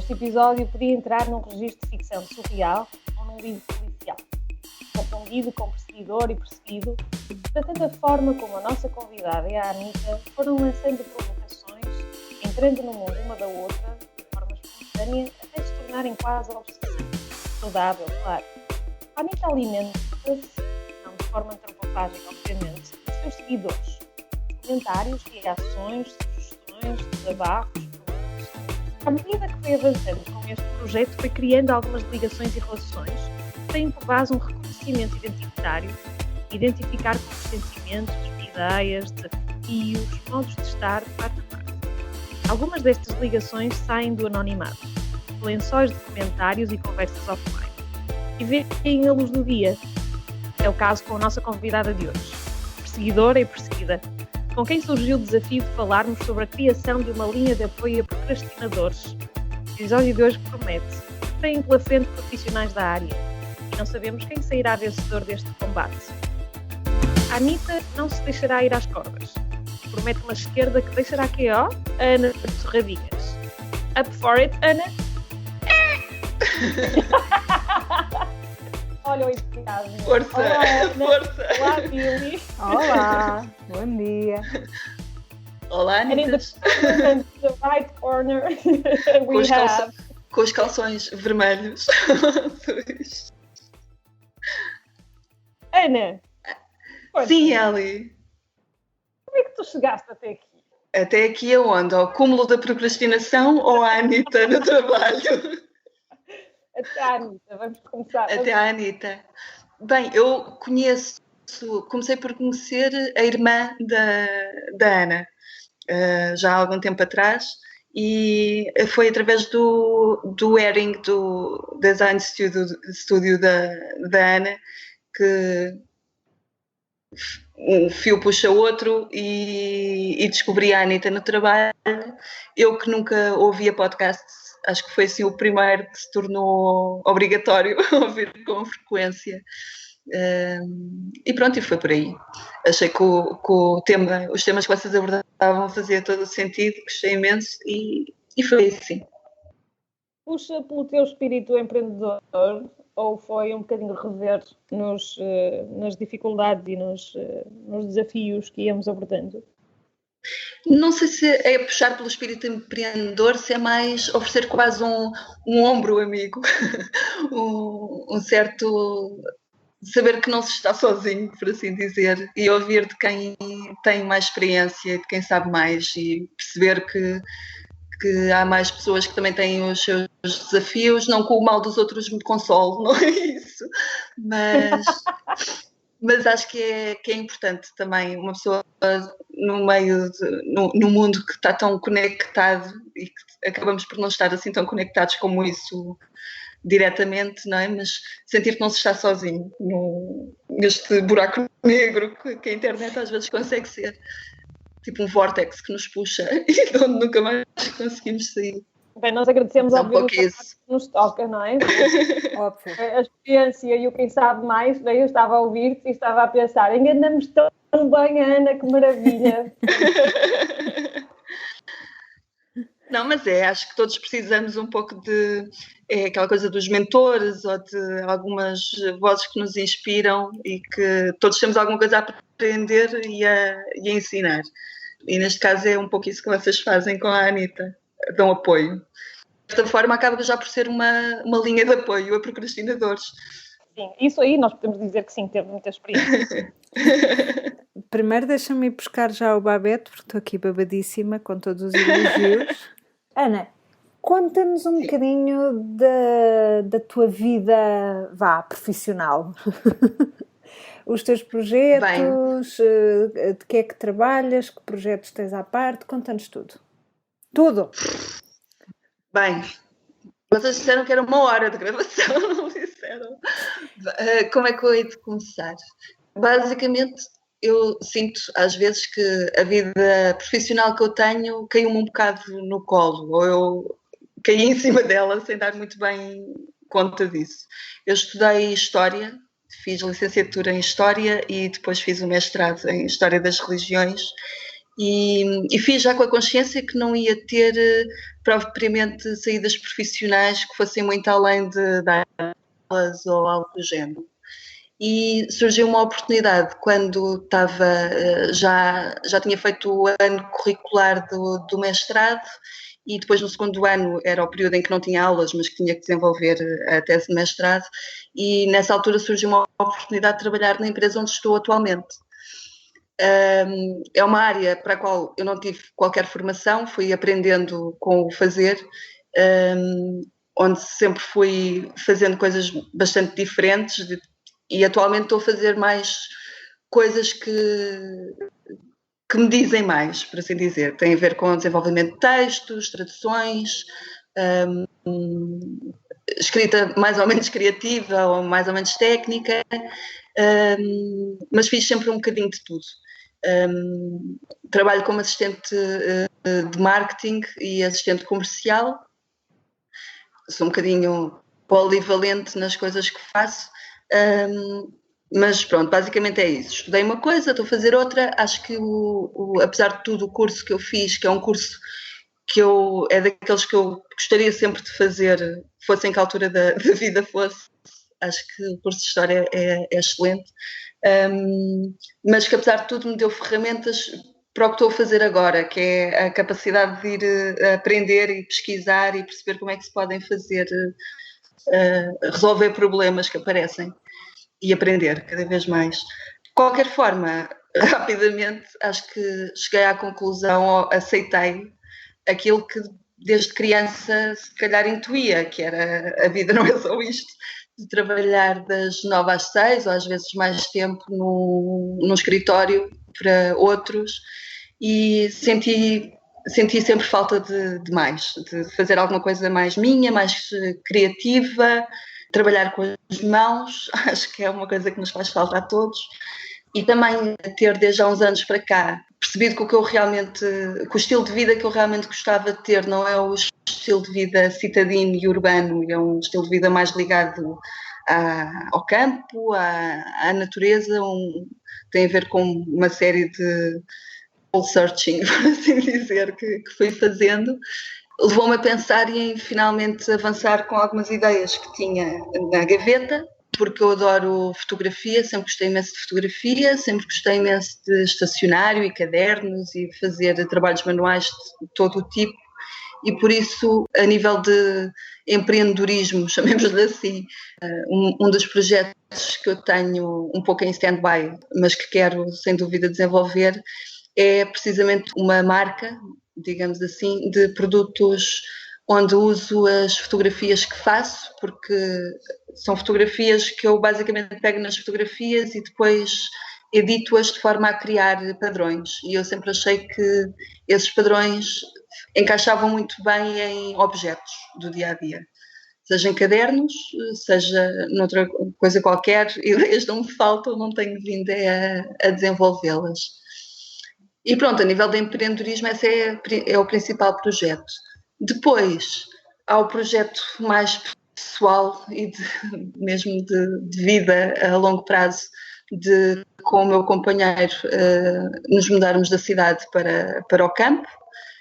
Este episódio podia entrar num registro de ficção surreal ou num livro policial, confundido com perseguidor e perseguido. Da tanta forma como a nossa convidada e a Anitta foram lançando provocações, entrando no mundo uma da outra, de forma espontânea, até se tornarem quase obsessivas. Saudável, claro. A Anitta alimenta-se, não de forma antropofágica, obviamente, dos seus seguidores. Comentários, reações, sugestões, desabafos. À medida que foi avançando com este projeto, foi criando algumas ligações e relações que têm por base um reconhecimento identitário, identificar com os sentimentos, ideias, desafios, modos de estar, parte a parte. Algumas destas ligações saem do anonimato, lençóis de comentários e conversas offline, e veem a luz do dia. É o caso com a nossa convidada de hoje, perseguidora e perseguida, com quem surgiu o desafio de falarmos sobre a criação de uma linha de apoio a procrastinadores. O episódio de hoje promete. Têm pela frente profissionais da área e não sabemos quem sairá vencedor deste combate. A Anitta não se deixará ir às cordas. Promete uma esquerda que deixará KO a Ana de Torradinhas. Up for it, Ana? Olha o entusiasmo. Força, Olá, força. Olá, Billy. Olá, bom dia. Olá, And in Anitta. the right corner we have... Com os calções vermelhos. Ana. Força. Sim, Eli. Como é que tu chegaste até aqui? Até aqui aonde? Ao cúmulo da procrastinação ou à Anitta no trabalho? Até a Anitta, vamos começar. Até à Anitta. Bem, eu comecei por conhecer a irmã da Ana, já há algum tempo atrás, e foi através do airing do Design Studio da Ana que um fio puxa outro e descobri a Anitta no trabalho. Eu que nunca ouvia podcasts, acho que foi assim o primeiro que se tornou obrigatório ouvir com frequência. E pronto, e foi por aí. Achei que os temas que vocês abordavam fazia todo o sentido, gostei imenso e foi assim. Puxa pelo teu espírito empreendedor ou foi um bocadinho rever nas dificuldades e nos desafios que íamos abordando? Não sei se é puxar pelo espírito empreendedor, se é mais oferecer quase um ombro amigo, um certo saber que não se está sozinho, por assim dizer, e ouvir de quem tem mais experiência, de quem sabe mais, e perceber que há mais pessoas que também têm os seus desafios, não que o mal dos outros me console, não é isso, mas acho que é importante também uma pessoa no mundo que está tão conectado e que acabamos por não estar assim tão conectados como isso diretamente, não é? Mas sentir que não se está sozinho neste buraco negro que a internet às vezes consegue ser. Tipo um vórtex que nos puxa e de onde nunca mais conseguimos sair. Bem, nós agradecemos ao que nos toca, não é? Óbvio. A experiência e o quem sabe mais, daí eu estava a ouvir-te e estava a pensar, enganamos tão bem, Ana, que maravilha. Não, mas acho que todos precisamos um pouco de aquela coisa dos mentores ou de algumas vozes que nos inspiram e que todos temos alguma coisa a aprender e a ensinar. E neste caso é um pouco isso que vocês fazem com a Anitta, dão apoio. Desta forma acaba já por ser uma linha de apoio a procrastinadores. Sim, isso aí nós podemos dizer que sim, teve muita experiência. Primeiro deixa-me ir buscar já o Babette, porque estou aqui babadíssima com todos os elogios. Ana, conta-nos um bocadinho da tua vida, profissional. Os teus projetos, de que é que trabalhas, que projetos tens à parte, conta-nos tudo. Tudo! Bem, vocês disseram que era 1 hora de gravação, não disseram? Como é que eu hei de começar? Basicamente, eu sinto às vezes que a vida profissional que eu tenho caiu-me um bocado no colo, ou eu caí em cima dela sem dar muito bem conta disso. Eu estudei História, fiz licenciatura em História e depois fiz o mestrado em História das Religiões E fiz já com a consciência que não ia ter propriamente saídas profissionais que fossem muito além de dar aulas ou algo do género. E surgiu uma oportunidade quando já tinha feito o ano curricular do mestrado, e depois no segundo ano era o período em que não tinha aulas, mas que tinha que desenvolver a tese de mestrado, e nessa altura surgiu uma oportunidade de trabalhar na empresa onde estou atualmente. É uma área para a qual eu não tive qualquer formação, fui aprendendo com o fazer, onde sempre fui fazendo coisas bastante diferentes, e atualmente estou a fazer mais coisas que me dizem mais, por assim dizer. Tem a ver com desenvolvimento de textos, traduções, escrita mais ou menos criativa ou mais ou menos técnica, mas fiz sempre um bocadinho de tudo. Trabalho como assistente de marketing e assistente comercial. Sou um bocadinho polivalente nas coisas que faço, mas pronto, basicamente é isso. Estudei uma coisa, estou a fazer outra. Acho que apesar de tudo, o curso que eu fiz, que é um curso que é daqueles que eu gostaria sempre de fazer, fosse em que altura da vida fosse. Acho que o curso de História é excelente, mas que apesar de tudo me deu ferramentas para o que estou a fazer agora, que é a capacidade de ir aprender e pesquisar e perceber como é que se podem fazer, resolver problemas que aparecem e aprender cada vez mais. De qualquer forma, rapidamente, acho que cheguei à conclusão, aceitei aquilo que desde criança se calhar intuía, que era a vida não é só isto, de trabalhar das 9 às 6 ou às vezes mais tempo num escritório para outros, e senti sempre falta de mais, de fazer alguma coisa mais minha, mais criativa, trabalhar com as mãos. Acho que é uma coisa que nos faz falta a todos, e também ter desde há uns anos para cá percebido que que o estilo de vida que eu realmente gostava de ter não é o estilo de vida citadino e urbano, é um estilo de vida mais ligado ao campo, à natureza, tem a ver com uma série de soul searching, por assim dizer, que fui fazendo. Levou-me a pensar e em finalmente avançar com algumas ideias que tinha na gaveta, porque eu adoro fotografia, sempre gostei imenso de fotografia, sempre gostei imenso de estacionário e cadernos e fazer trabalhos manuais de todo o tipo, e por isso, a nível de empreendedorismo, chamemos-lhe assim, um dos projetos que eu tenho um pouco em stand-by, mas que quero sem dúvida desenvolver, é precisamente uma marca, digamos assim, de produtos onde uso as fotografias que faço, porque são fotografias que eu basicamente pego nas fotografias e depois edito-as de forma a criar padrões. E eu sempre achei que esses padrões encaixavam muito bem em objetos do dia-a-dia. Seja em cadernos, seja noutra coisa qualquer, ideias não me faltam, não tenho vindo a desenvolvê-las. E pronto, a nível de empreendedorismo, esse é o principal projeto. Depois, há o projeto mais pessoal e mesmo de vida a longo prazo, de com o meu companheiro nos mudarmos da cidade para o campo,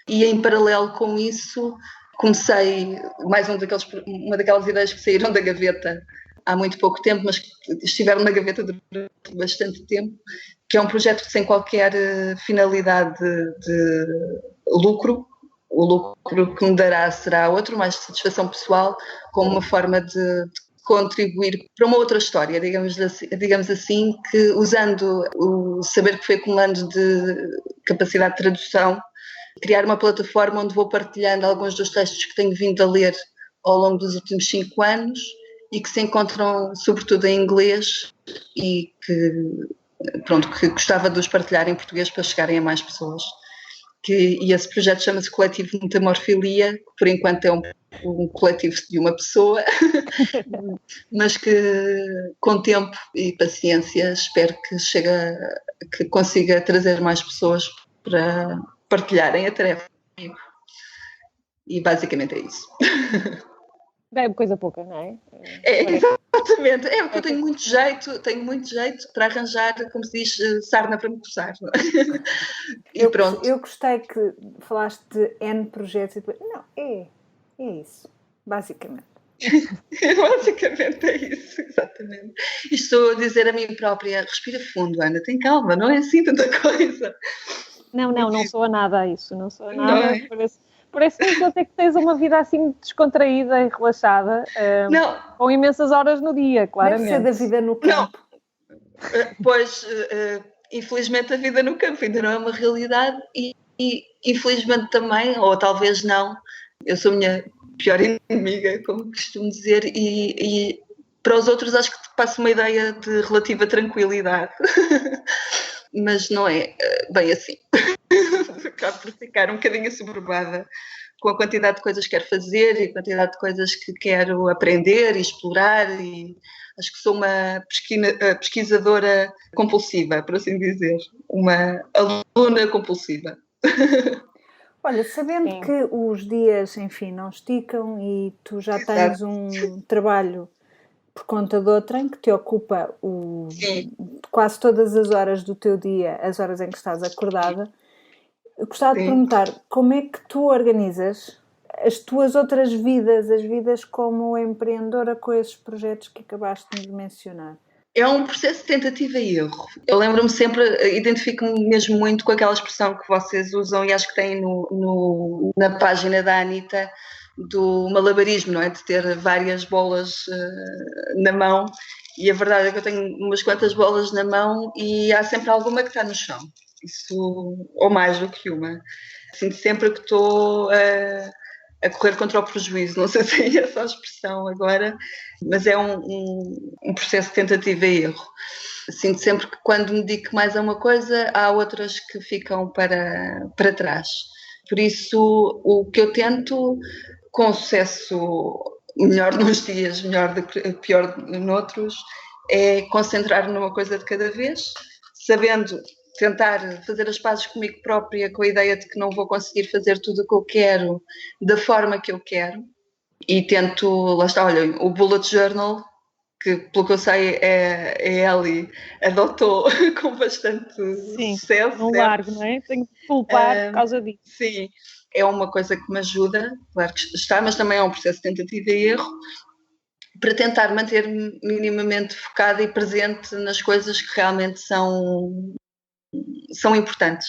e em paralelo com isso comecei uma daquelas ideias que saíram da gaveta há muito pouco tempo, mas que estiveram na gaveta durante bastante tempo, que é um projeto sem qualquer finalidade de lucro. O lucro que me dará será outro, mais de satisfação pessoal, como uma forma de contribuir para uma outra história, digamos assim, que usando o saber que fui acumulando de capacidade de tradução, criar uma plataforma onde vou partilhando alguns dos textos que tenho vindo a ler ao longo dos últimos 5 anos e que se encontram sobretudo em inglês e que gostava de os partilhar em português para chegarem a mais pessoas. E esse projeto chama-se Coletivo Metamorfilia, que por enquanto é um coletivo de uma pessoa, mas que com tempo e paciência espero que consiga trazer mais pessoas para partilharem a tarefa. E basicamente é isso. Bebe coisa pouca, não é? Exatamente. É porque eu tenho muito jeito para arranjar, como se diz, sarna para me coçar. E pronto. Eu gostei que falaste de N projetos e depois... Não, é isso, basicamente. Basicamente é isso, exatamente. E estou a dizer a mim própria, respira fundo, Ana, tem calma, não é assim tanta coisa. Não soa nada a isso, não soa nada. Não é? Parece-me até que tens uma vida assim descontraída e relaxada, com imensas horas no dia, claramente. Deve ser da vida no campo. Não. Pois, infelizmente a vida no campo ainda não é uma realidade e infelizmente também, ou talvez não, eu sou a minha pior inimiga, como costumo dizer, e para os outros acho que passo uma ideia de relativa tranquilidade, mas não é bem assim. Acabo por ficar um bocadinho assoberbada com a quantidade de coisas que quero fazer e a quantidade de coisas que quero aprender e explorar, e acho que sou uma pesquisadora compulsiva, por assim dizer, uma aluna compulsiva. Olha, sabendo Sim. que os dias, enfim, não esticam e tu já tens um trabalho por conta de outrem que te ocupa quase todas as horas do teu dia, as horas em que estás acordada, eu gostava de perguntar como é que tu organizas as tuas outras vidas, as vidas como empreendedora com esses projetos que acabaste de mencionar? É um processo de tentativa e erro. Eu lembro-me sempre, identifico-me mesmo muito com aquela expressão que vocês usam e acho que tem na página da Anitta, do malabarismo, não é? De ter várias bolas na mão, e a verdade é que eu tenho umas quantas bolas na mão e há sempre alguma que está no chão. Isso, ou mais do que uma. Sinto sempre que estou a correr contra o prejuízo, não sei se é essa a expressão agora, mas é um processo de tentativa e erro. Sinto sempre que quando me dedico mais a uma coisa, há outras que ficam para trás. Por isso, o que eu tento, com sucesso, melhor nos dias, pior noutros, é concentrar numa coisa de cada vez, sabendo tentar fazer as pazes comigo própria, com a ideia de que não vou conseguir fazer tudo o que eu quero da forma que eu quero, e tento, lá está, olha, o Bullet Journal, que pelo que eu sei a Ellie adotou com bastante sucesso. Não largo, não é? Tenho de culpar por causa disso. Sim, é uma coisa que me ajuda, claro que está, mas também é um processo de tentativa e erro, para tentar manter-me minimamente focada e presente nas coisas que realmente são importantes.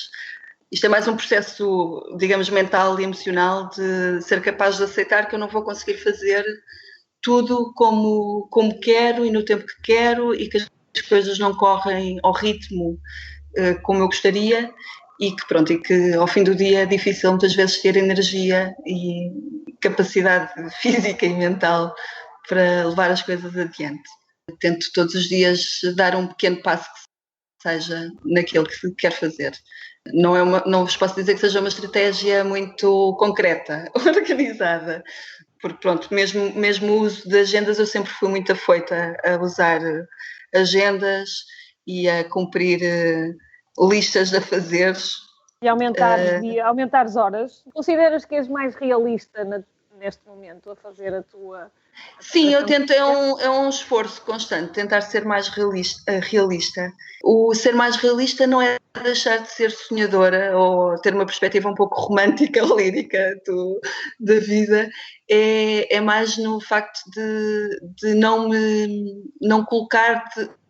Isto é mais um processo, digamos, mental e emocional, de ser capaz de aceitar que eu não vou conseguir fazer tudo como quero e no tempo que quero, e que as coisas não correm ao ritmo como eu gostaria, e que ao fim do dia é difícil muitas vezes ter energia e capacidade física e mental para levar as coisas adiante. Tento todos os dias dar um pequeno passo que seja naquilo que quero fazer. Não vos posso dizer que seja uma estratégia muito concreta, organizada, porque pronto, mesmo o uso de agendas, eu sempre fui muito afoita a usar agendas e a cumprir listas a fazeres. E aumentares horas. Consideras que és mais realista neste momento a fazer a tua... Sim, eu tento, é um esforço constante, tentar ser mais realista. O ser mais realista não é deixar de ser sonhadora ou ter uma perspectiva um pouco romântica ou lírica da vida, é mais no facto de não colocar,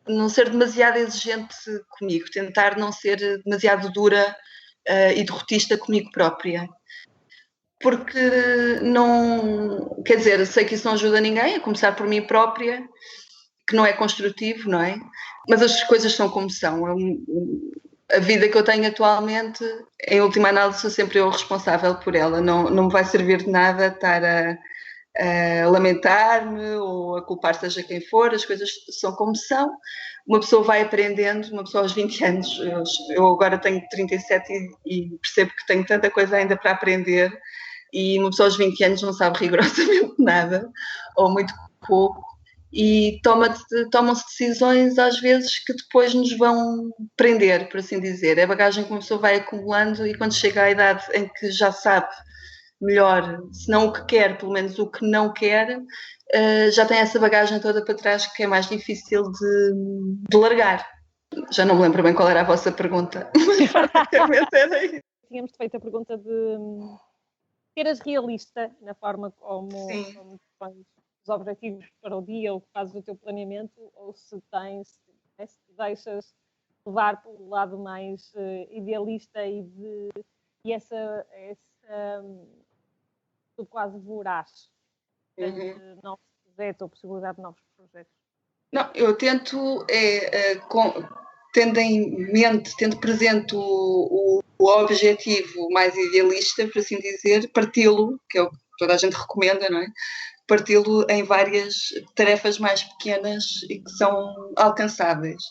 não ser demasiado exigente comigo, tentar não ser demasiado dura e derrotista comigo própria. Porque não, quer dizer, sei que isso não ajuda ninguém, a começar por mim própria, que não é construtivo, não é? Mas as coisas são como são. A vida que eu tenho atualmente, em última análise, sou sempre eu responsável por ela. Não me vai servir de nada estar a lamentar-me ou a culpar seja quem for. As coisas são como são. Uma pessoa vai aprendendo, uma pessoa aos 20 anos, eu agora tenho 37 e percebo que tenho tanta coisa ainda para aprender, e uma pessoa aos 20 anos não sabe rigorosamente nada, ou muito pouco, e tomam-se decisões às vezes que depois nos vão prender, por assim dizer. É a bagagem que uma pessoa vai acumulando, e quando chega à idade em que já sabe melhor, se não o que quer, pelo menos o que não quer, já tem essa bagagem toda para trás que é mais difícil de largar. Já não me lembro bem qual era a vossa pergunta, mas basicamente era isso. Tínhamos feito a pergunta de seres realista na forma como pões os objetivos para o dia, ou que fazes o teu planeamento, ou se te deixas levar pelo lado mais idealista e essa quase voraz de novos projetos ou possibilidade de novos projetos. Não, eu tento, tendo em mente, tendo presente o objetivo mais idealista, por assim dizer, parti-lo, que é o que toda a gente recomenda, não é? Parti-lo em várias tarefas mais pequenas e que são alcançáveis.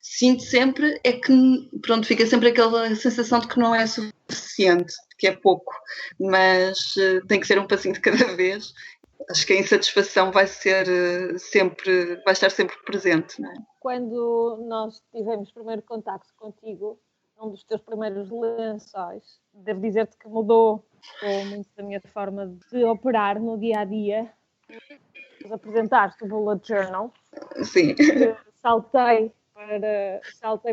Sinto sempre é que, pronto, fica sempre aquela sensação de que não é suficiente, que é pouco, mas tem que ser um passinho de cada vez. Acho que a insatisfação vai estar sempre presente, não é? Quando nós tivemos primeiro contacto contigo, um dos teus primeiros lençóis, devo dizer-te que mudou muito da minha forma de operar no dia-a-dia. Apresentaste o Bullet Journal. Sim. Saltei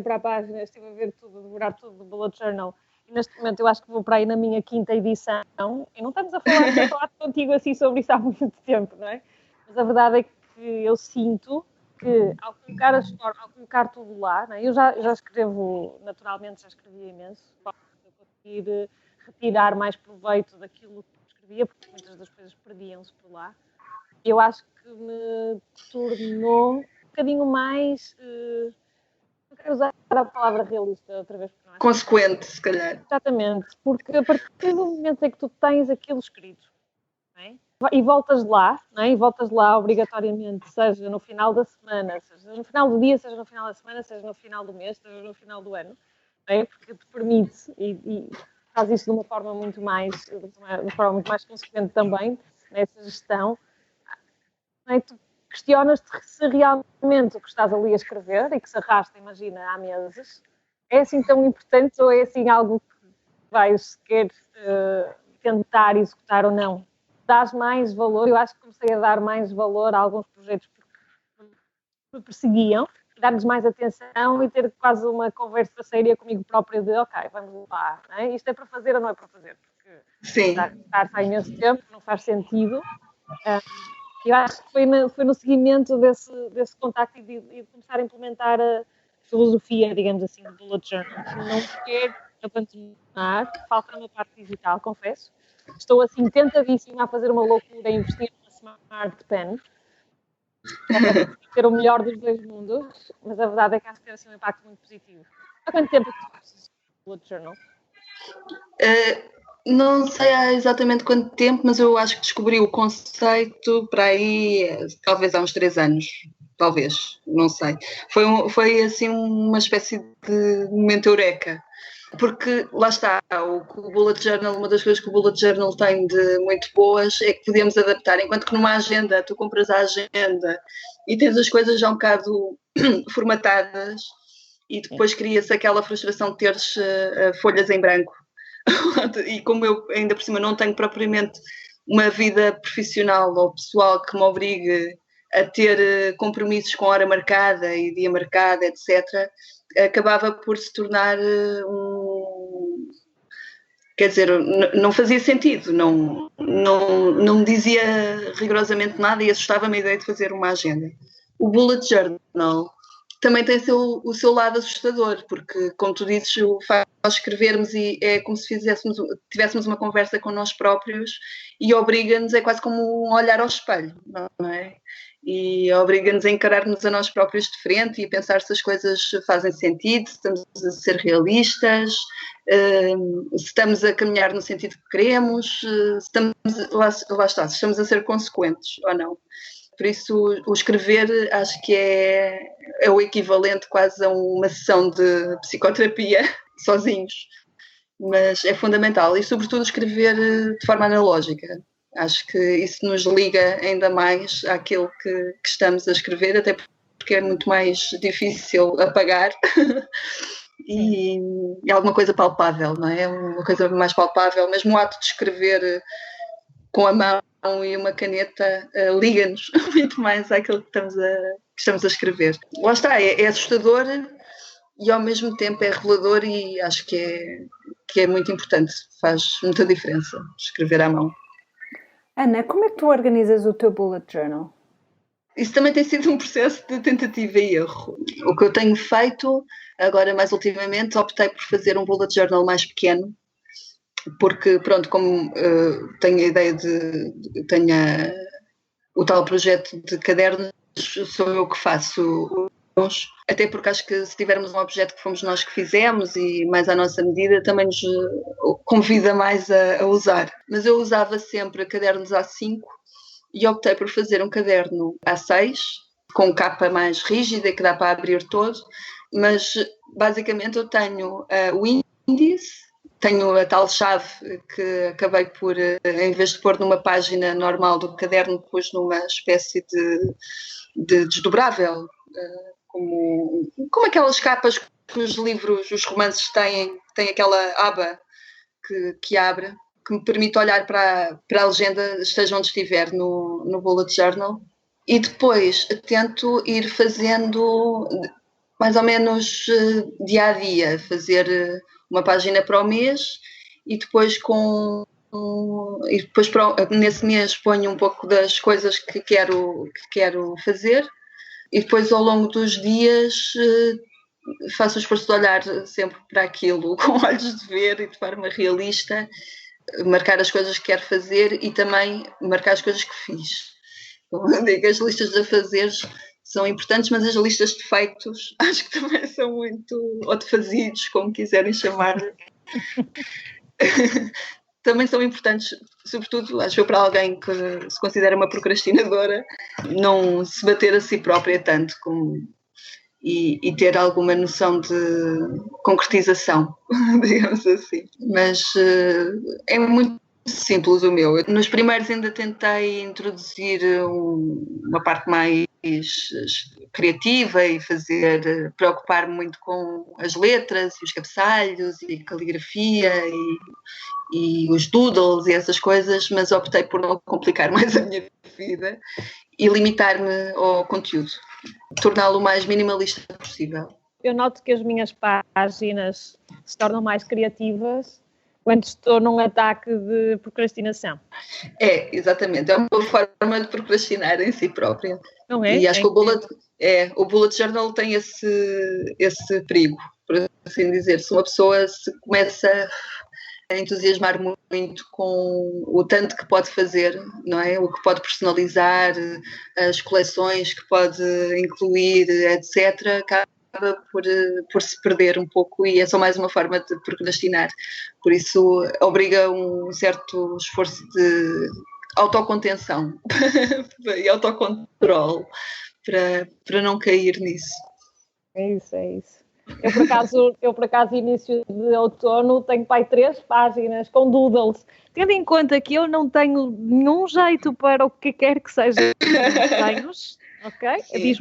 para a página, estive a ver tudo, a devorar tudo do Bullet Journal. E neste momento eu acho que vou para aí na minha 5ª edição. E não estamos a falar contigo assim sobre isso há muito tempo, não é? Mas a verdade é que eu sinto que ao colocar tudo lá, não é? Eu já escrevo, naturalmente já escrevia imenso, para conseguir retirar mais proveito daquilo que escrevia, porque muitas das coisas perdiam-se por lá. Eu acho que me tornou um bocadinho mais, não quero usar a palavra realista outra vez, porque não é consequente, se calhar. Exatamente, porque a partir do momento em que tu tens aquilo escrito, não é? E voltas lá, não é? E voltas lá obrigatoriamente, seja no final da semana, seja no final do dia, seja no final da semana, seja no final do mês, seja no final do ano, não é? Porque te permite e faz isso de uma forma muito mais consequente também, nessa gestão, não é? Tu questionas-te se realmente o que estás ali a escrever e que se arrasta, imagina, há meses, é assim tão importante ou é assim algo que vais sequer tentar executar ou não? Dás mais valor, eu acho que comecei a dar mais valor a alguns projetos que me perseguiam, dar-lhes mais atenção e ter quase uma conversa séria comigo própria de ok, vamos lá, não é? Isto é para fazer ou não é para fazer? Porque estar há imenso tempo, não faz sentido. Eu acho que foi no seguimento desse contacto e de começar a implementar a filosofia, digamos assim, do Bullet Journal. Não quero abandonar, falta uma parte digital, confesso. Estou assim tentadíssima a fazer uma loucura, a investir numa Smart Pen, ter o melhor dos dois mundos, mas a verdade é que acho que ter assim, um impacto muito positivo. Há quanto tempo é que tu fazes o Bullet Journal? Não sei há exatamente quanto tempo, mas eu acho que descobri o conceito para aí, talvez há uns 3 anos, talvez, não sei. Foi assim uma espécie de momento eureka, porque lá está, o Bullet Journal, uma das coisas que o Bullet Journal tem de muito boas é que podemos adaptar, enquanto que numa agenda, tu compras a agenda e tens as coisas já um bocado formatadas e depois cria-se aquela frustração de teres folhas em branco. E como eu ainda por cima não tenho propriamente uma vida profissional ou pessoal que me obrigue a ter compromissos com hora marcada e dia marcado, etc., acabava por se tornar quer dizer, não fazia sentido, não me dizia rigorosamente nada e assustava-me a ideia de fazer uma agenda. O Bullet Journal também tem o seu lado assustador, porque, como tu dizes, faz escrevermos e é como se tivéssemos uma conversa com nós próprios e obriga-nos, é quase como um olhar ao espelho, não é? E obriga-nos a encarar-nos a nós próprios de frente e a pensar se as coisas fazem sentido, se estamos a ser realistas, se estamos a caminhar no sentido que queremos, lá está, se estamos a ser consequentes ou não. Por isso, o escrever acho que é o equivalente quase a uma sessão de psicoterapia, sozinhos. Mas é fundamental. E, sobretudo, escrever de forma analógica. Acho que isso nos liga ainda mais àquilo que estamos a escrever, até porque é muito mais difícil apagar e é alguma coisa palpável, não é? Uma coisa mais palpável, mesmo o ato de escrever com a mão e uma caneta liga-nos muito mais àquilo que estamos a escrever. Lá está, é assustador e ao mesmo tempo é revelador e acho que é muito importante, faz muita diferença escrever à mão. Ana, como é que tu organizas o teu bullet journal? Isso também tem sido um processo de tentativa e erro. O que eu tenho feito, agora mais ultimamente, optei por fazer um bullet journal mais pequeno, porque, pronto, como tenho a ideia tenho o tal projeto de cadernos, sou eu que faço uns, até porque acho que se tivermos um objeto que fomos nós que fizemos e mais à nossa medida, também nos convida mais a usar. Mas eu usava sempre cadernos A5 e optei por fazer um caderno A6, com capa mais rígida que dá para abrir todo, mas basicamente eu tenho o índice, tenho a tal chave que acabei por, em vez de pôr numa página normal do caderno, pus numa espécie de desdobrável, como aquelas capas que os livros, os romances têm aquela aba que abre, que me permite olhar para a legenda, esteja onde estiver no bullet journal. E depois tento ir fazendo mais ou menos dia a dia, fazer uma página para o mês e depois nesse mês ponho um pouco das coisas que quero fazer e depois ao longo dos dias faço o esforço de olhar sempre para aquilo com olhos de ver e de forma realista, marcar as coisas que quero fazer e também marcar as coisas que fiz. Eu digo, as listas de afazeres são importantes, mas as listas de feitos acho que também são muito, ou de fazidos, como quiserem chamar, também são importantes, sobretudo, acho eu, para alguém que se considera uma procrastinadora, não se bater a si própria tanto e ter alguma noção de concretização, digamos assim. Mas é muito simples o meu. Nos primeiros ainda tentei introduzir uma parte mais criativa e preocupar-me muito com as letras e os cabeçalhos e a caligrafia e os doodles e essas coisas, mas optei por não complicar mais a minha vida e limitar-me ao conteúdo, torná-lo o mais minimalista possível. Eu noto que as minhas páginas se tornam mais criativas quando estou num ataque de procrastinação. É, exatamente. É uma forma de procrastinar em si própria. Não é? E acho que o bullet journal tem esse perigo, por assim dizer. Se uma pessoa se começa a entusiasmar muito com o tanto que pode fazer, não é? O que pode personalizar, as coleções que pode incluir, etc., acaba por se perder um pouco e é só mais uma forma de procrastinar. Por isso obriga um certo esforço de autocontenção e autocontrole para não cair nisso. É isso. Eu, por acaso, início de outono, tenho para aí 3 páginas com doodles. Tendo em conta que eu não tenho nenhum jeito para o que quer que seja desenhos, ok? Sim. Diz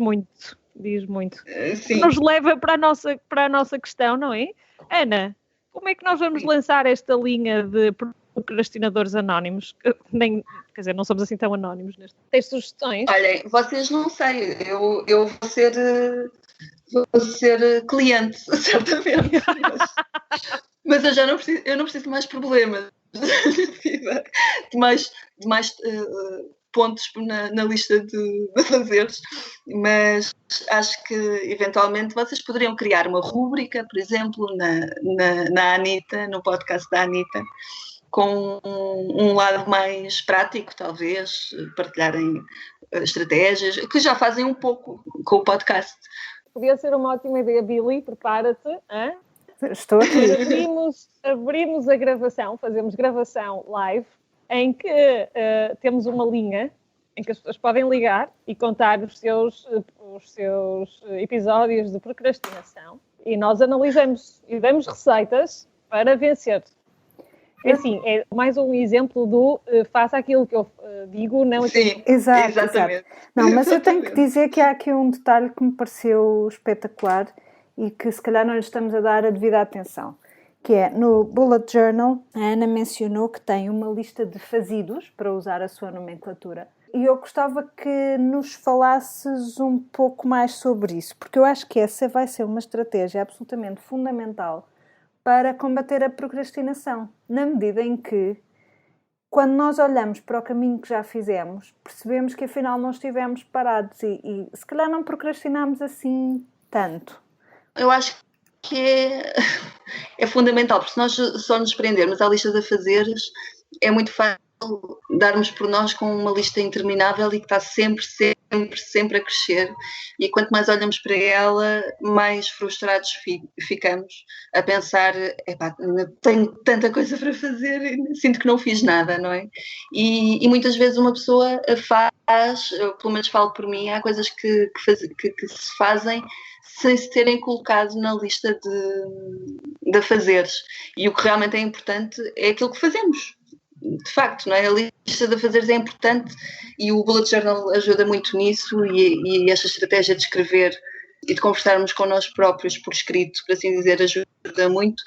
muito. Sim. Nos leva para a nossa questão, não é? Ana, como é que nós vamos lançar esta linha de procrastinadores anónimos? Quer dizer, não somos assim tão anónimos. Tens sugestões? Olhem, vocês não sei, eu vou ser cliente, certamente. Mas eu não preciso de mais problemas de mais pontos na lista de fazeres, mas acho que eventualmente vocês poderiam criar uma rúbrica, por exemplo, na Anitta, no podcast da Anitta, com um lado mais prático, talvez, partilharem estratégias, que já fazem um pouco com o podcast. Podia ser uma ótima ideia, Billy, prepara-te. Hein? Estou aqui. Abrimos a gravação, fazemos gravação live, em que temos uma linha em que as pessoas podem ligar e contar os seus episódios de procrastinação e nós analisamos e damos receitas para vencer. Assim, é mais um exemplo do faça aquilo que eu digo, não aquilo que... Sim, exatamente. Não, mas eu tenho que dizer que há aqui um detalhe que me pareceu espetacular e que se calhar não lhe estamos a dar a devida atenção. Que é, no Bullet Journal, a Ana mencionou que tem uma lista de fazidos, para usar a sua nomenclatura, e eu gostava que nos falasses um pouco mais sobre isso, porque eu acho que essa vai ser uma estratégia absolutamente fundamental para combater a procrastinação, na medida em que, quando nós olhamos para o caminho que já fizemos, percebemos que afinal não estivemos parados e se calhar não procrastinamos assim tanto. Eu acho que é fundamental, porque se nós só nos prendermos à lista de afazeres, é muito fácil darmos por nós com uma lista interminável e que está sempre a crescer, e quanto mais olhamos para ela, mais frustrados ficamos a pensar, tenho tanta coisa para fazer e sinto que não fiz nada, não é? E muitas vezes uma pessoa faz, eu, pelo menos falo por mim, há coisas que se fazem sem se terem colocado na lista de afazeres, e o que realmente é importante é aquilo que fazemos. De facto, não é? A lista de afazeres é importante e o Bullet Journal ajuda muito nisso, e esta estratégia de escrever e de conversarmos com nós próprios por escrito, por assim dizer, ajuda muito.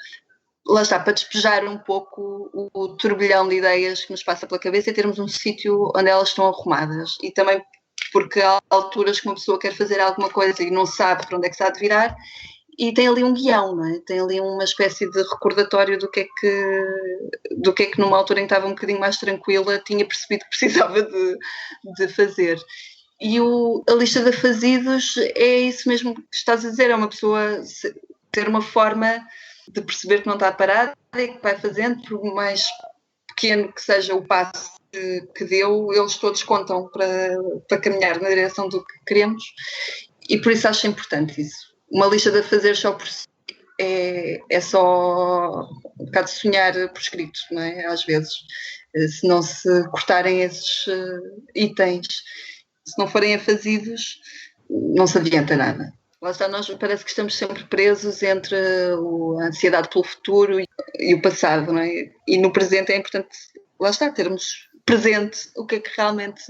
Lá está, para despejar um pouco o turbilhão de ideias que nos passa pela cabeça e termos um sítio onde elas estão arrumadas. E também porque há alturas que uma pessoa quer fazer alguma coisa e não sabe para onde é que se há de virar, e tem ali um guião, não é? Tem ali uma espécie de recordatório do que é que numa altura em que estava um bocadinho mais tranquila tinha percebido que precisava de fazer. E a lista de afazidos é isso mesmo que estás a dizer, é uma pessoa ter uma forma de perceber que não está parada e que vai fazendo, por mais pequeno que seja o passo que deu, eles todos contam para caminhar na direção do que queremos, e por isso acho importante isso. Uma lista de afazeres só por si é só um bocado de sonhar por escrito, não é? Às vezes, se não se cortarem esses itens, se não forem afazidos, não se adianta nada. Lá está, nós parece que estamos sempre presos entre a ansiedade pelo futuro e o passado, não é? E no presente é importante, lá está, termos presente o que é que realmente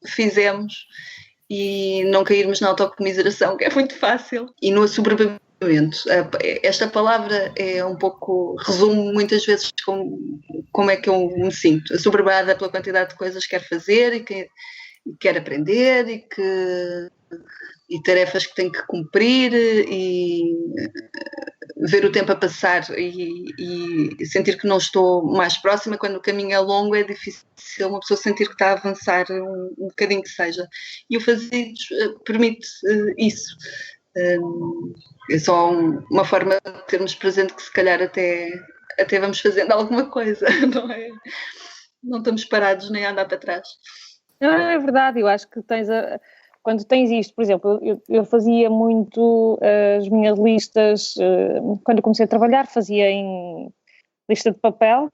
fizemos e não cairmos na autocomiseração, que é muito fácil, e no assoberbamento. Esta palavra é um pouco, resume muitas vezes como é que eu me sinto, assoberbada pela quantidade de coisas que quero fazer e que quero aprender e tarefas que tenho que cumprir, e ver o tempo a passar e sentir que não estou mais próxima. Quando o caminho é longo, é difícil uma pessoa sentir que está a avançar um bocadinho que seja. E o Fazidos permite isso. É só uma forma de termos presente que se calhar até vamos fazendo alguma coisa, não é? Não estamos parados nem a andar para trás. Não, é verdade, eu acho que quando tens isto, por exemplo, eu fazia muito as minhas listas, quando eu comecei a trabalhar, fazia em lista de papel,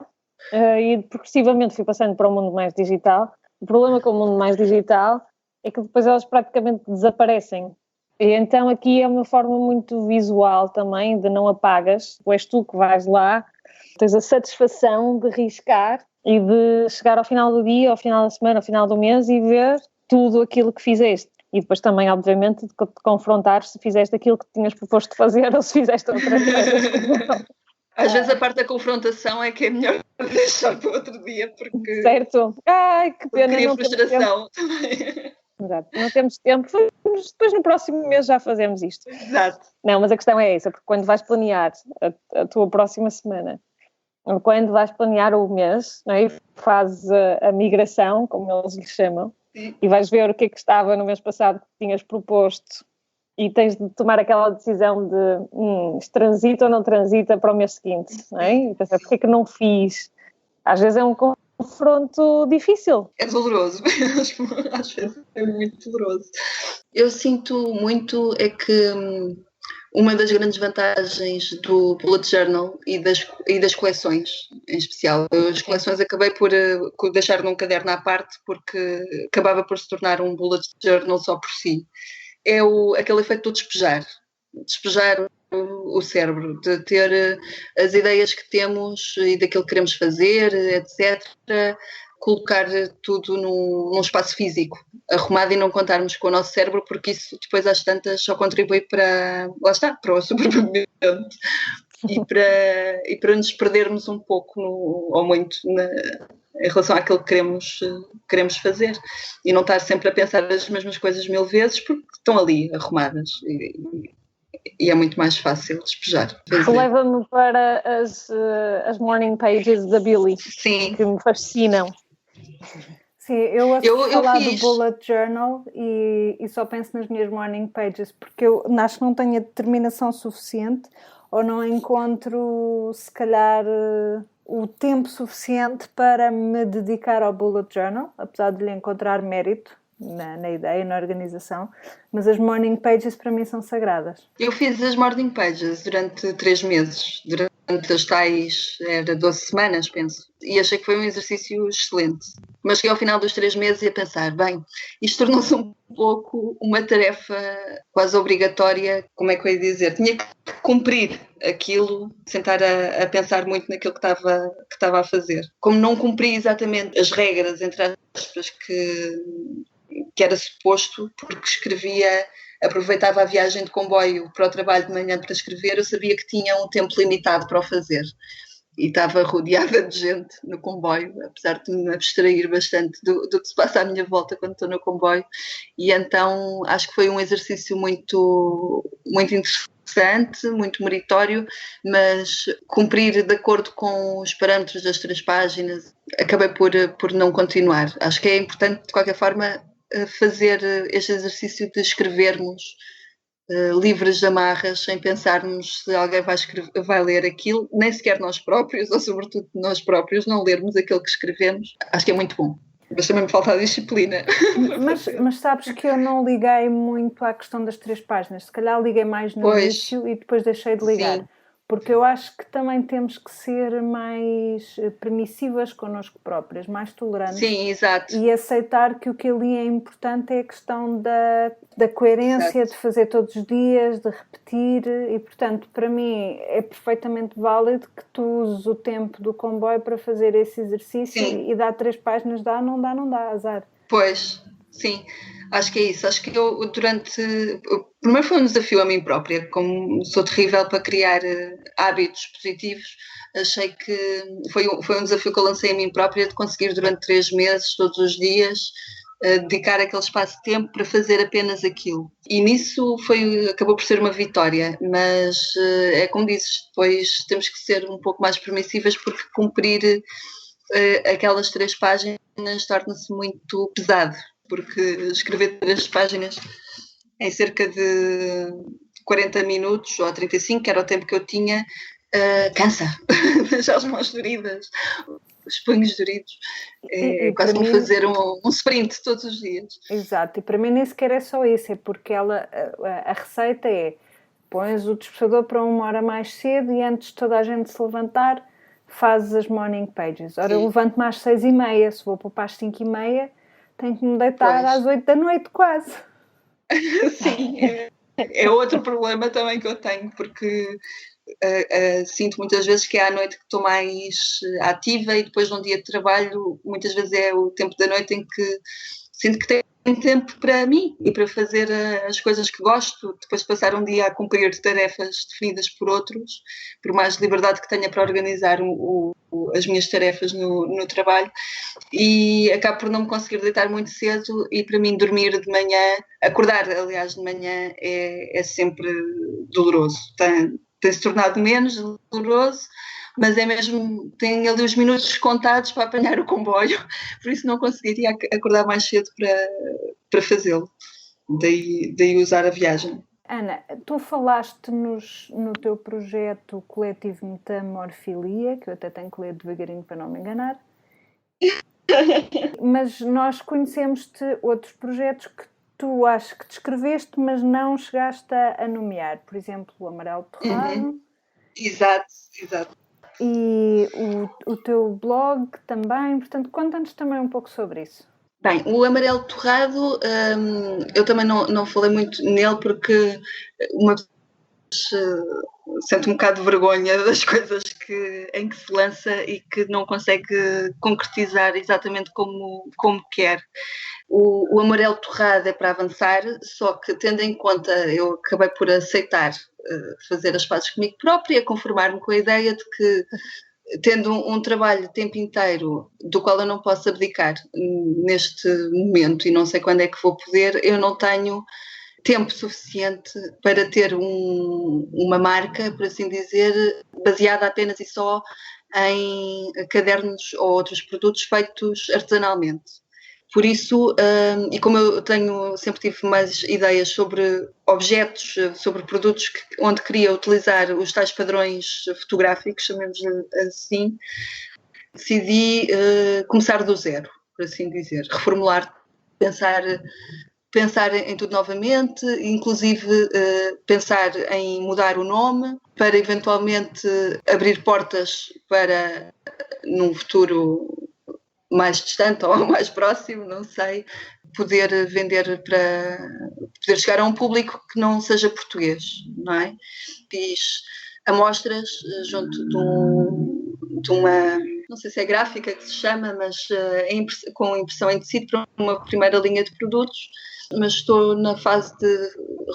e progressivamente fui passando para o mundo mais digital. O problema com o mundo mais digital é que depois elas praticamente desaparecem. E então aqui é uma forma muito visual também, de não apagas, ou és tu que vais lá, tens a satisfação de riscar e de chegar ao final do dia, ao final da semana, ao final do mês e ver tudo aquilo que fizeste. E depois também, obviamente, de confrontar se fizeste aquilo que tinhas proposto de fazer ou se fizeste outra coisa. Às vezes a parte da confrontação é que é melhor deixar para outro dia, porque... Certo. Ai, que pena. Cria frustração também. Exato. Não temos tempo. Depois no próximo mês já fazemos isto. Exato. Não, mas a questão é essa, porque quando vais planear a tua próxima semana, quando vais planear o mês, não é? Fazes a migração, como eles lhe chamam, sim, e vais ver o que é que estava no mês passado que tinhas proposto e tens de tomar aquela decisão de se transita ou não transita para o mês seguinte, não é? E pensar, porque é que não fiz? Às vezes é um confronto difícil. É doloroso, às vezes é muito doloroso. Eu sinto muito é que uma das grandes vantagens do Bullet Journal e das coleções, em especial, as coleções acabei por deixar num caderno à parte porque acabava por se tornar um Bullet Journal só por si. É aquele efeito do despejar o cérebro, de ter as ideias que temos e daquilo que queremos fazer, etc., colocar tudo num espaço físico, arrumado, e não contarmos com o nosso cérebro, porque isso depois às tantas só contribui para, lá está, para o sobrevivimento e para nos perdermos um pouco ou muito em relação àquilo que queremos fazer, e não estar sempre a pensar as mesmas coisas 1000 vezes, porque estão ali arrumadas e é muito mais fácil despejar. Leva-me para as morning pages da Billy. Sim. Que me fascinam. Sim, eu ouço falar fiz. do bullet journal e só penso nas minhas morning pages, porque eu acho que não tenho a determinação suficiente, ou não encontro, se calhar, o tempo suficiente para me dedicar ao bullet journal, apesar de lhe encontrar mérito na ideia, na organização, mas as morning pages para mim são sagradas. Eu fiz as morning pages durante 3 meses, durante as tais, era 12 semanas, penso, e achei que foi um exercício excelente. Mas cheguei ao final dos 3 meses e a pensar, bem, isto tornou-se um pouco uma tarefa quase obrigatória, como é que eu ia dizer? Tinha que cumprir aquilo, sentar a pensar muito naquilo que estava a fazer. Como não cumpri exatamente as regras, entre aspas, que era suposto, porque aproveitava a viagem de comboio para o trabalho de manhã para escrever, eu sabia que tinha um tempo limitado para o fazer. E estava rodeada de gente no comboio, apesar de me abstrair bastante do que se passa à minha volta quando estou no comboio. E então acho que foi um exercício muito, muito interessante, muito meritório, mas cumprir de acordo com os parâmetros das 3 páginas, acabei por não continuar. Acho que é importante, de qualquer forma, fazer este exercício de escrevermos livres de amarras, sem pensarmos se alguém vai ler aquilo, nem sequer nós próprios, ou sobretudo nós próprios, não lermos aquilo que escrevemos. Acho que é muito bom. Mas também me falta a disciplina. Mas sabes que eu não liguei muito à questão das 3 páginas. Se calhar liguei mais no início e depois deixei de ligar. Sim. Porque eu acho que também temos que ser mais permissivas connosco próprias, mais tolerantes. Sim, exato. E aceitar que o que ali é importante é a questão da coerência, exato, de fazer todos os dias, de repetir. E, portanto, para mim é perfeitamente válido que tu uses o tempo do comboio para fazer esse exercício. Sim. E dar 3 páginas, não dá, azar. Pois, sim. Acho que é isso. Acho que eu primeiro foi um desafio a mim própria, como sou terrível para criar hábitos positivos, achei que foi um desafio que eu lancei a mim própria, de conseguir durante 3 meses, todos os dias, dedicar aquele espaço de tempo para fazer apenas aquilo. E nisso acabou por ser uma vitória, mas é como dizes, depois temos que ser um pouco mais permissivas, porque cumprir aquelas 3 páginas torna-se muito pesado, porque escrever 3 páginas em cerca de 40 minutos ou 35, que era o tempo que eu tinha, cansa. Já as mãos doridas, os punhos doridos. É quase como fazer um sprint todos os dias. Exato, e para mim nem sequer é só isso, é porque a receita é: pões o despertador para 1 hora mais cedo e antes de toda a gente se levantar, fazes as morning pages. Ora, eu levanto-me às 6h30, se vou para as 5h30, tenho que me deitar às 8 da noite quase. Sim, é outro problema também que eu tenho, porque sinto muitas vezes que é à noite que estou mais ativa, e depois num dia de trabalho muitas vezes é o tempo da noite em que sinto que tenho tempo para mim e para fazer as coisas que gosto, depois de passar um dia a cumprir tarefas definidas por outros, por mais liberdade que tenha para organizar as minhas tarefas no trabalho, e acabo por não me conseguir deitar muito cedo, e para mim dormir de manhã, acordar aliás de manhã, é sempre doloroso. Tem-se tornado menos doloroso, mas é mesmo, tenho ali os minutos contados para apanhar o comboio, por isso não conseguiria acordar mais cedo para fazê-lo, daí usar a viagem. Ana, tu falaste no teu projeto Coletivo Metamorfilia, que eu até tenho que ler devagarinho para não me enganar, mas nós conhecemos-te outros projetos que tu acho que descreveste, mas não chegaste a nomear, por exemplo, o Amarelo Torrado. Uhum. Exato. E o teu blog também, portanto, conta-nos também um pouco sobre isso. Bem, o Amarelo Torrado, eu também não falei muito nele, porque uma sente um bocado de vergonha das coisas em que se lança e que não consegue concretizar exatamente como quer. O amarelo torrado é para avançar, só que tendo em conta, eu acabei por aceitar fazer as pazes comigo própria, conformar-me com a ideia de que, tendo um trabalho o tempo inteiro do qual eu não posso abdicar neste momento e não sei quando é que vou poder, eu não tenho tempo suficiente para ter uma marca, por assim dizer, baseada apenas e só em cadernos ou outros produtos feitos artesanalmente. Por isso, e como eu sempre tive mais ideias sobre objetos, sobre produtos onde queria utilizar os tais padrões fotográficos, chamemos-lhe assim, decidi começar do zero, por assim dizer, reformular, pensar em tudo novamente, inclusive pensar em mudar o nome para eventualmente abrir portas para, num futuro mais distante ou mais próximo, não sei, poder vender poder chegar a um público que não seja português, não é? Fiz amostras junto de uma, não sei se é gráfica que se chama, mas com impressão em tecido para uma primeira linha de produtos, mas estou na fase de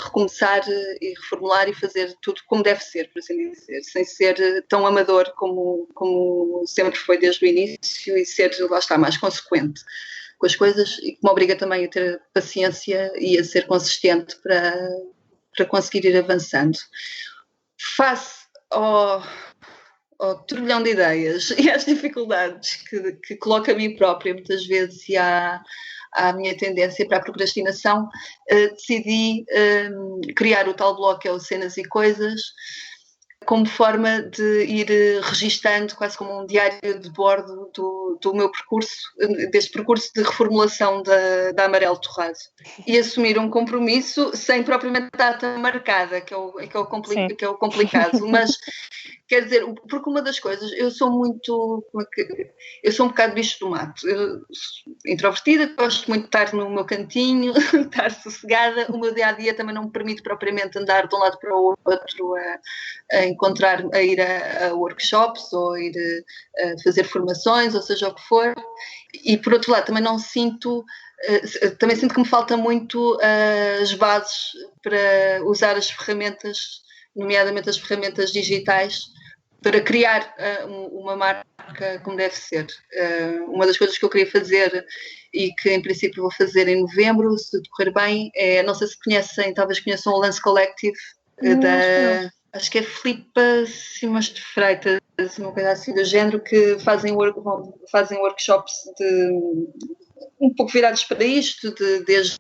recomeçar e reformular e fazer tudo como deve ser, por assim dizer, sem ser tão amador como sempre foi desde o início e ser, lá está, mais consequente com as coisas e que me obriga também a ter paciência e a ser consistente para conseguir ir avançando. Face ao turbilhão de ideias e às dificuldades que coloco a mim própria muitas vezes e à minha tendência para a procrastinação, decidi criar o tal blog que é o Cenas e Coisas, como forma de ir registando quase como um diário de bordo do meu percurso, deste percurso de reformulação da Amarelo Torrado. E assumir um compromisso sem propriamente data marcada, que é o complicado. Mas, quer dizer, porque uma das coisas, eu sou um bocado bicho do mato. Introvertida, gosto muito de estar no meu cantinho, estar sossegada. O meu dia-a-dia também não me permite propriamente andar de um lado para o outro a ir a workshops ou ir a fazer formações, ou seja o que for. E por outro lado também também sinto que me falta muito as bases para usar as ferramentas, nomeadamente as ferramentas digitais, para criar uma marca como deve ser. Uma das coisas que eu queria fazer e que em princípio vou fazer em novembro, se correr bem, não sei se talvez conheçam o Lance Collective acho que é Filipa Simas de Freitas, uma coisa assim do género, que fazem workshops um pouco virados para isto, desde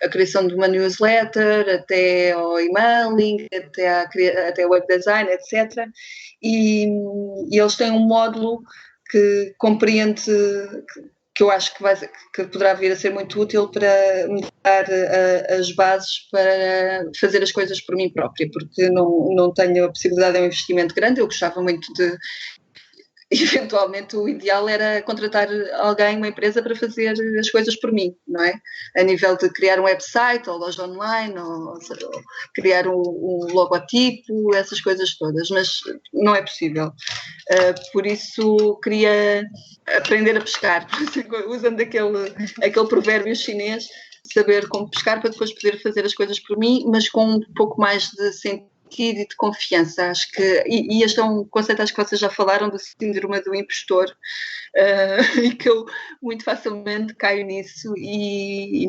a criação de uma newsletter, até ao emailing, até web design, etc. E eles têm um módulo que compreende, que eu acho que poderá vir a ser muito útil para me dar as bases para fazer as coisas por mim própria, porque não tenho a possibilidade de um investimento grande. Eu gostava muito de... Eventualmente o ideal era contratar alguém, uma empresa, para fazer as coisas por mim, não é? A nível de criar um website, ou loja online, ou criar um logotipo, essas coisas todas, mas não é possível. Por isso queria aprender a pescar, usando aquele provérbio chinês, saber como pescar para depois poder fazer as coisas por mim, mas com um pouco mais de sentido e de confiança. Acho que, e este é um conceito, acho que vocês já falaram, do síndrome do impostor, e que eu muito facilmente caio nisso e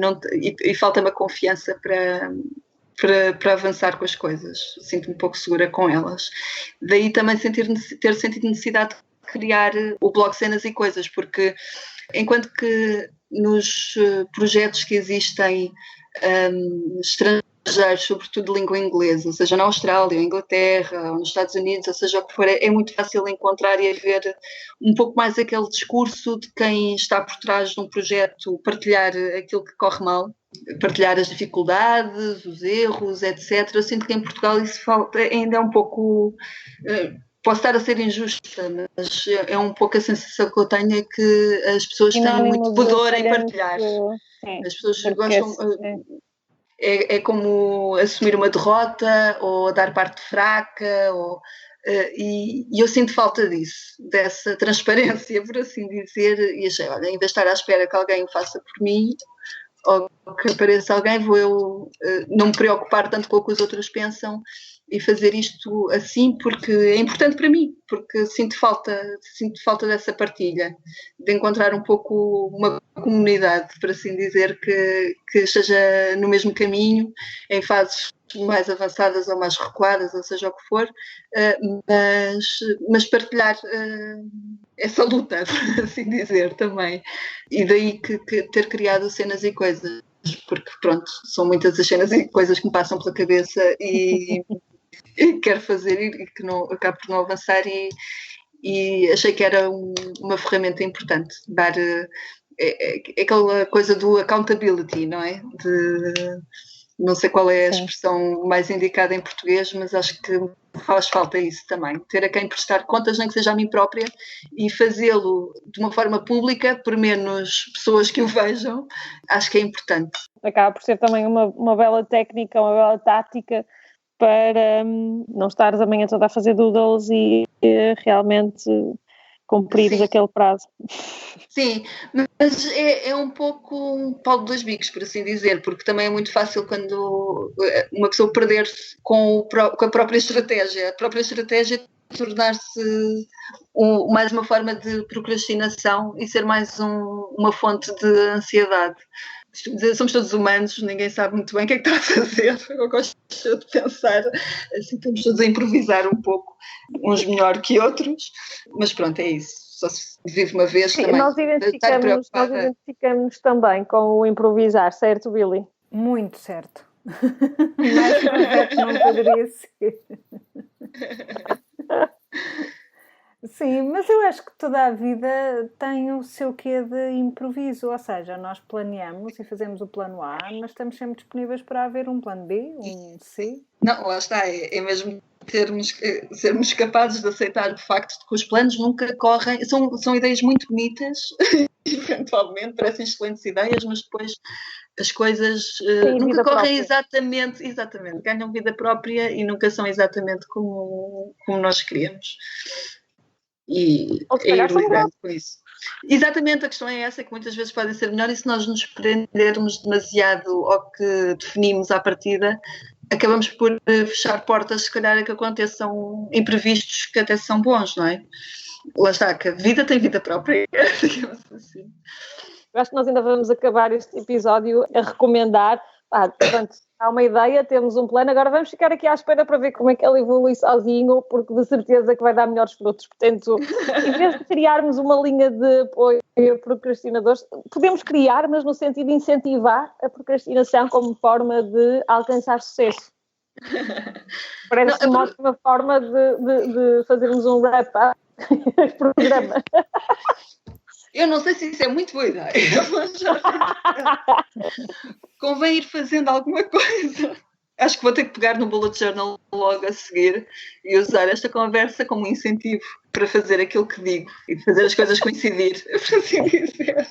falta-me a confiança para avançar com as coisas. Sinto-me um pouco segura com elas. Daí também ter sentido necessidade de criar o blog Cenas e Coisas, porque enquanto que nos projetos que existem estrangeiros, sobretudo de língua inglesa, seja na Austrália, ou Inglaterra, ou nos Estados Unidos, ou seja o que for, é muito fácil encontrar e haver um pouco mais aquele discurso de quem está por trás de um projeto, partilhar aquilo que corre mal, partilhar as dificuldades, os erros, etc. Eu sinto que em Portugal isso falta, ainda é um pouco... Posso estar a ser injusta, mas é um pouco a sensação que eu tenho, é que as pessoas têm muito pudor em partilhar. Sim, as pessoas gostam... é como assumir uma derrota ou dar parte fraca, e eu sinto falta disso, dessa transparência, por assim dizer, e achei, olha, em vez de estar à espera que alguém o faça por mim, ou que apareça alguém, vou eu não me preocupar tanto com o que os outros pensam e fazer isto assim, porque é importante para mim, porque sinto falta dessa partilha, de encontrar um pouco uma comunidade, por assim dizer, que esteja no mesmo caminho, em fases mais avançadas ou mais recuadas, ou seja o que for, mas partilhar essa luta, por assim dizer, também. E daí que ter criado cenas e coisas, porque pronto, são muitas as cenas e coisas que me passam pela cabeça e quero fazer e que não, acabo por não avançar, e achei que era uma ferramenta importante, dar aquela coisa do accountability, não é? Não sei qual é a expressão mais indicada em português, mas acho que faz falta isso também. Ter a quem prestar contas, nem que seja a mim própria, e fazê-lo de uma forma pública, por menos pessoas que o vejam, acho que é importante. Acaba por ser também uma bela técnica, uma bela tática para não estares a manhã toda a fazer doodles e realmente cumprires aquele prazo. Sim, mas é um pouco um pau de dois bicos, por assim dizer, porque também é muito fácil quando uma pessoa perder-se com a própria estratégia. A própria estratégia tornar-se mais uma forma de procrastinação e ser mais uma fonte de ansiedade. Somos todos humanos, ninguém sabe muito bem o que é que está a fazer. Eu gosto de pensar assim, estamos todos a improvisar um pouco, uns melhor que outros, mas pronto, é isso. Só se vive uma vez. Sim, também. Nós identificamos também com o improvisar, certo, Billy? Muito certo. Mais correto não poderia ser. Sim, mas eu acho que toda a vida tem o seu quê de improviso, ou seja, nós planeamos e fazemos o plano A, mas estamos sempre disponíveis para haver um plano B, um C. Não, lá está, é mesmo sermos capazes de aceitar o facto de que os planos nunca correm, são ideias muito bonitas, eventualmente, parecem excelentes ideias, mas depois as coisas nunca correm exatamente, ganham vida própria e nunca são exatamente como nós queríamos. E é ir lidando com isso. Exatamente, a questão é essa, que muitas vezes podem ser melhor, e se nós nos prendermos demasiado ao que definimos à partida, acabamos por fechar portas, se calhar, a que aconteçam imprevistos que até são bons, não é? Lá está, que a vida tem vida própria, digamos assim. Eu acho que nós ainda vamos acabar este episódio a recomendar. Portanto, há uma ideia, temos um plano, agora vamos ficar aqui à espera para ver como é que ele evolui sozinho, porque de certeza que vai dar melhores frutos. Portanto, em vez de criarmos uma linha de apoio a procrastinadores, podemos criar, mas no sentido de incentivar a procrastinação como forma de alcançar sucesso. Parece uma ótima forma de fazermos um wrap-up programa. Eu não sei se isso é muito boa ideia, mas convém ir fazendo alguma coisa. Acho que vou ter que pegar no bullet journal logo a seguir e usar esta conversa como incentivo para fazer aquilo que digo e fazer as coisas coincidir, por assim dizer.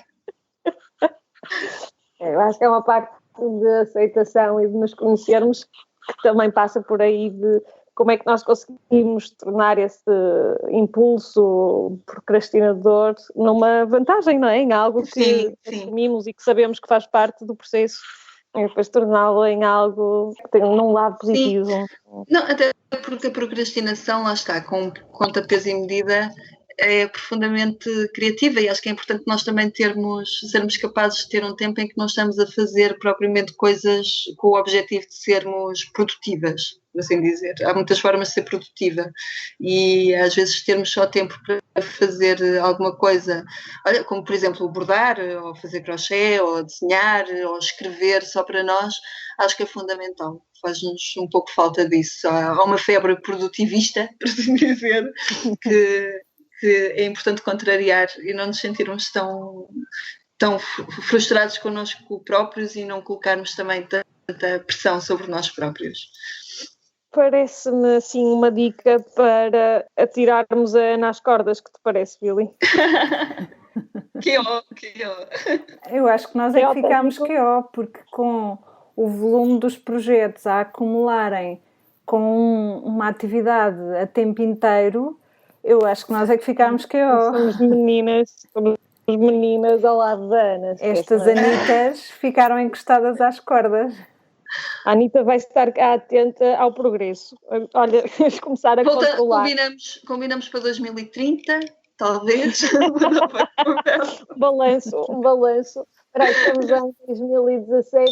Eu acho que é uma parte de aceitação e de nos conhecermos que também passa por aí de como é que nós conseguimos tornar esse impulso procrastinador numa vantagem, não é? Em algo que assumimos e que sabemos que faz parte do processo, e depois torná-lo em algo que tem um lado positivo. Sim. Não, até porque a procrastinação, lá está, com conta, peso e medida, é profundamente criativa, e acho que é importante nós também sermos capazes de ter um tempo em que não estamos a fazer propriamente coisas com o objetivo de sermos produtivas, por assim dizer. Há muitas formas de ser produtiva e às vezes termos só tempo para fazer alguma coisa, olha, como por exemplo bordar, ou fazer crochê, ou desenhar, ou escrever só para nós, acho que é fundamental. Faz-nos um pouco falta disso. Há uma febre produtivista, por assim dizer, que é importante contrariar e não nos sentirmos tão frustrados connosco próprios e não colocarmos também tanta pressão sobre nós próprios. Parece-me assim uma dica para atirarmos nas cordas, que te parece, Billy? Que ó. Eu acho que nós é que ficámos que ó, porque com o volume dos projetos a acumularem com uma atividade a tempo inteiro, eu acho que nós é que ficámos Somos meninas ao lado da Ana. Estas Anitas ficaram encostadas às cordas. A Anitta vai estar atenta ao progresso. Olha, vamos começar a controlar. Combinamos para 2030, talvez. Um balanço. Espera aí, estamos em 2017,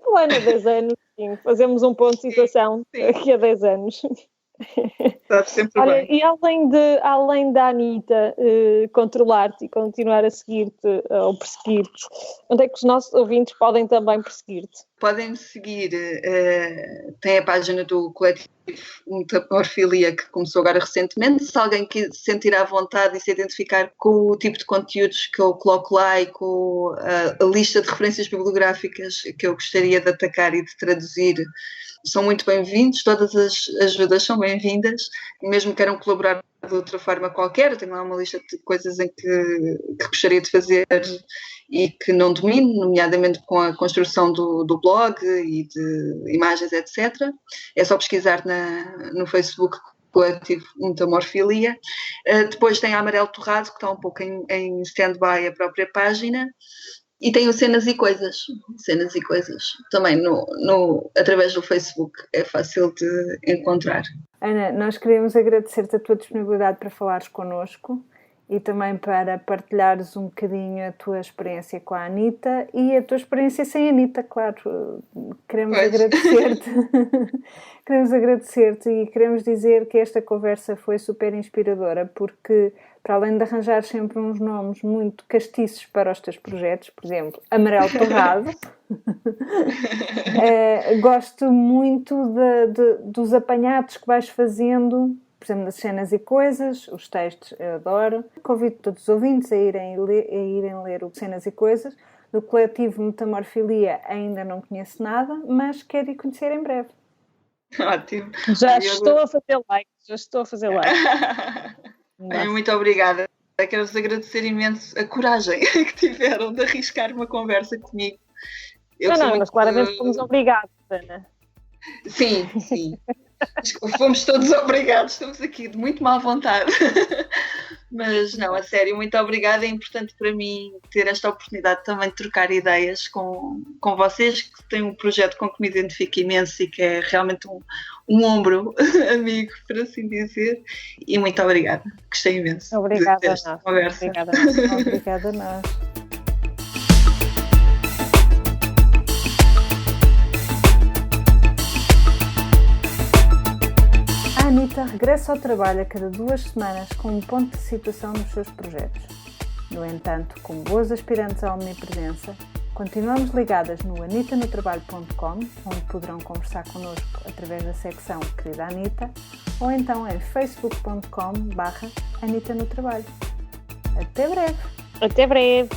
5 anos, 10 anos. Sim, fazemos um ponto de situação daqui a 10 anos. Está sempre Olha, bem. e além da Anitta controlar-te e continuar a seguir-te ou perseguir-te, onde é que os nossos ouvintes podem também perseguir-te? Podem-me seguir, tem a página do coletivo Metamorfilia que começou agora recentemente. Se alguém que se sentir à vontade e se identificar com o tipo de conteúdos que eu coloco lá e com a lista de referências bibliográficas que eu gostaria de atacar e de traduzir, são muito bem-vindos, todas as ajudas são bem-vindas, mesmo que queiram colaborar de outra forma qualquer. Eu tenho lá uma lista de coisas em que gostaria de fazer e que não domino, nomeadamente com a construção do blog e de imagens, etc. É só pesquisar no Facebook coletivo Metamorfilia. Depois tem a Amarelo Torrado, que está um pouco em stand-by a própria página. E tem o Cenas e Coisas também através do Facebook, é fácil de encontrar. Ana, nós queremos agradecer-te a tua disponibilidade para falares connosco e também para partilhares um bocadinho a tua experiência com a Anitta e a tua experiência sem a Anitta, claro. Queremos agradecer-te e queremos dizer que esta conversa foi super inspiradora, porque para além de arranjar sempre uns nomes muito castiços para os teus projetos, por exemplo, Amarelo Torrado, gosto muito dos apanhados que vais fazendo, por exemplo, das Cenas e Coisas, os textos eu adoro. Convido todos os ouvintes a irem ler o Cenas e Coisas. Do coletivo Metamorfilia ainda não conheço nada, mas quero ir conhecer em breve. Ótimo. Já estou a fazer likes. Muito obrigada. Quero-vos agradecer imenso a coragem que tiveram de arriscar uma conversa comigo. Mas claramente fomos obrigados, Ana. Sim. Fomos todos obrigados, estamos aqui de muito má vontade. Mas não, a sério, muito obrigada. É importante para mim ter esta oportunidade também de trocar ideias com vocês, que têm um projeto com que me identifico imenso e que é realmente um ombro amigo, por assim dizer. E muito obrigada, gostei imenso. Obrigada a nós. Obrigada a nós. A Anitta regressa ao trabalho a cada 2 semanas com um ponto de situação nos seus projetos. No entanto, como boas aspirantes à omnipresença, continuamos ligadas no anitanotrabalho.com, onde poderão conversar connosco através da secção Querida Anitta, ou então em facebook.com/anitanotrabalho. Até breve! Até breve!